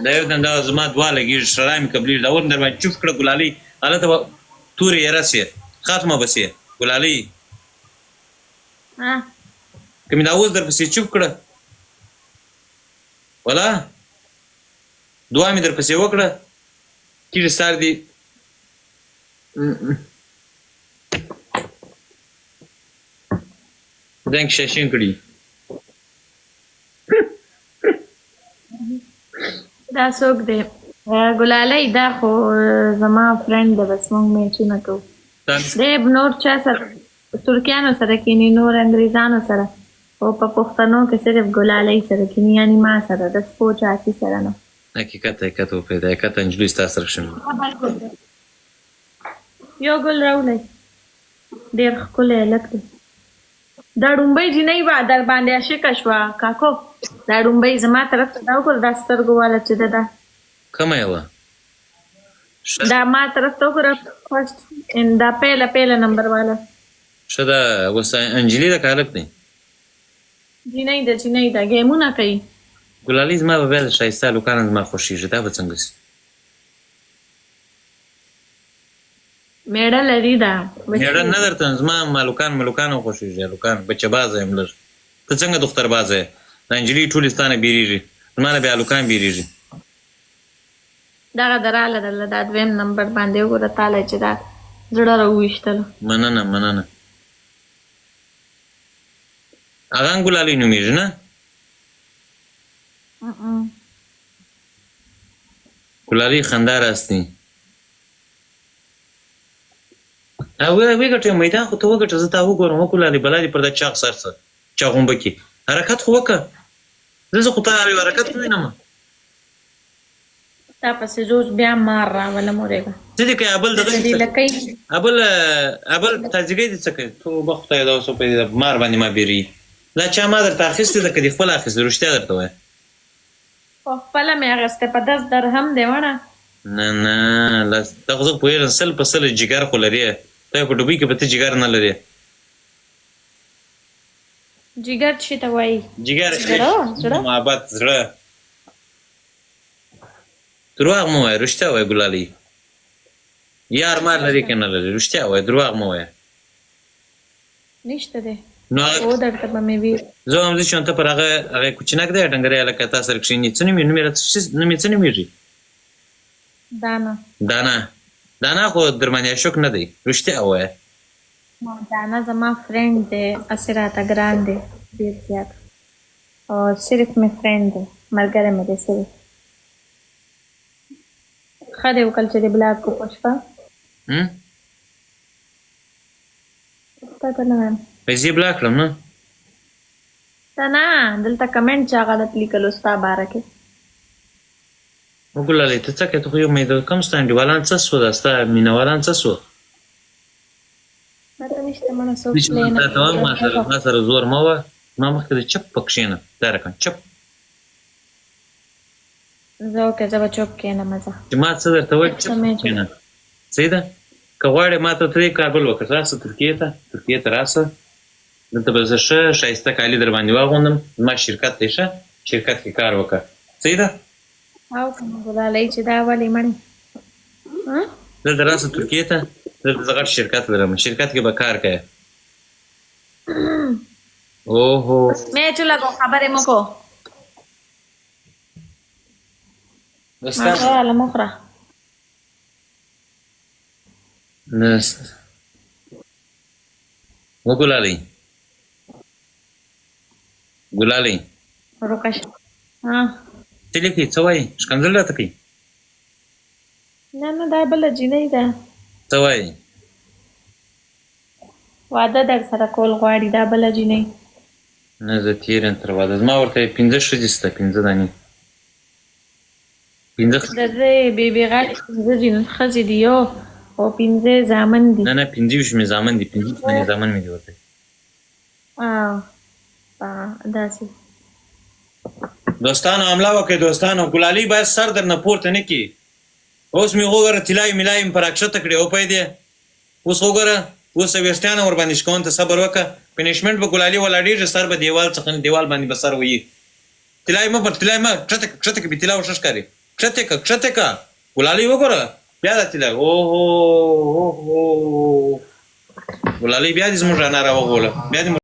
دا یو دنده زما دوا لګېږي شرای مې قبلېږي دا ور در باندې چوف کړه ګلالۍ هلته به تورې یې رسې ختمه به سې ګلالۍ که مې دا اوس در پسې چوپ کړه ولا دعا مې در پسې وکړه کېږي سار دي دنګ شاشین کړي دا څوک دی ګلالۍ دا خو زما فرینډ دی بس موږ میچونه کوو دی نور چا سره ترکیانو سره کینی نور انګریزانو سره او په پښتنو کې صرف ګلالۍ سره کینی یعنی ما سره د سپو چاچي سره نه حقیقت وپرېږده حقیقت نجلۍ ستا سره ښه نه یو ګل راوړئ ډېر ښکلی هلک دی دا ډومبۍ جینۍ به در باندې عاشقه شوه کاکو دا ډومبۍ زما طرف ته دا وګوره دا سترګو واله چې ده ده کومه یې وه دا ما طرف ته وګوره فرسټ دا پیله نمبر والا ښه ده اوس انجلي ده که هلک دی جینۍ ده ګیمونه کوي ګلالۍ زما به بیا د ښایسته هلکانو زما خوښېږي دا به څنګه شي میړه لري دا میړه نه درته زما ملوکان خوښېږي هلکان بچه بازه یم لږ ته څنګه دختر بازه یې د انجلۍ ټولې ستا نه بیریږي زما نه بیا هلکان بیریږي دغه دراله درله دا دویم نمبر باندې وګوره تالی چې دا زړه راوویشتله مننه هغه هم ګلالۍ نومېږي نه ګلالۍ خندا راستي وګټې میدان خو ته وګټه زه تا وګورم وګلالۍ بلا دې پر دا چاغ سر څه چاغونبه کې حرکت خو وکړه زه خو تا یو حرکت خو وینم تا پسې زوز بیا مار راوله مورېږه څه دې کوي ابل دغه ابل تاجګۍ دې څه کوي توبه خدای دا اوس په مار باندې ما بیري دا چا ما درته اخیستې ده که دې خپله اخیستې رښتیا درته وایم په خپله مې اخیستې په 10 درهم دی وڼه نه دا خو زه پوهېږم 100 په 100 جګر خو لرې ته په ډوبۍ کې به ته جګر نه لرې جګر چې ته وایي جګر محبت زړه دروغ مه وایه رښتیا وایه ګلالۍ یار مار لري که نه لري رښتیا وایه دروغ مه وایه نشته دی نو او درته به مې وي زه هم زه چې ته پر هغه کوچنک دی ډنګری هلکه تا سره کښېني څه نوم یې څه نومېږي دانا خو در باندې عاشق نه دی رښتیا ووایه دانا زما فرینډ دی هسې راته ګران دی ډېر زیات او صرف مې فرینډ دی ملګری مې دی صرف ښه دی وکړل چې دې بلاک کو په شپه تا ته نه وایم پیسې بلاک کړم نه ته نه دلته کمنټ چا غلط لیکلو ستا باره کې وګلالۍ ته څه کوې ته خو یو کم ستا انډیوالان څه سوه دا ستا مینهوالان څه سوه ماته نشته مړه څوک ما سره زور مه وه ما مخکې د چپ په کښېنه دا رقم چپ زه اوکې زه به چوپ کښېنم زه چې ما څه درته وایي چپ کښېنه صحیح ده که غواړې ما ته ته کابل وکړه راسه ترکیې ته راسه دلته به زه ښه ښایسته کالي در باندې واغوندم زما شرکت دی ښه شرکت کې کار وکړه صحیح ده او که مې ګلالۍ چې دا ولې مړې دلته راسه ترکیې ته دلته زه غټ شرکت لرم شرکت کې به کار کوې اوهو میچو لګو خبرې مو کو ماشاءالله مخره نست وګلالۍ روکش څه لیکي څه وایي ښکنځل راته کوي نه دا بله جینۍ ده څه وایي واده در سره کول غواړي دا بله جینۍ نه زه تېر یم تر واده زما ورته 15 ښځې شته 15 دانې د دې بېبې غاړې 15 ښځې دي یو او 15 زامن دي نه 15 مې زامن دي 15 زامن مې دي ورته داسې دوستانو حمله وکړئ دوستانو ګلالۍ باید سر در نه پورته نه کړي اوس مې وګوره طلایي ملایي مې پر راکښته کړې وپوهېدې اوس وګوره اوس ویښتان ور باندې شکون ته صبر وکړه پنشمنټ به ګلالۍ ولاړېږي سر به دیوال څخه دیوال باندې به سر ویي طلایي مه پر طلایي مه کښته کښته کې بې طلا ورښه ښکاري کښته که ګلالۍ وګوره بیا داسې ده اوهو ګلالۍ بیا دې زموږ رڼا راوغوله بیا دې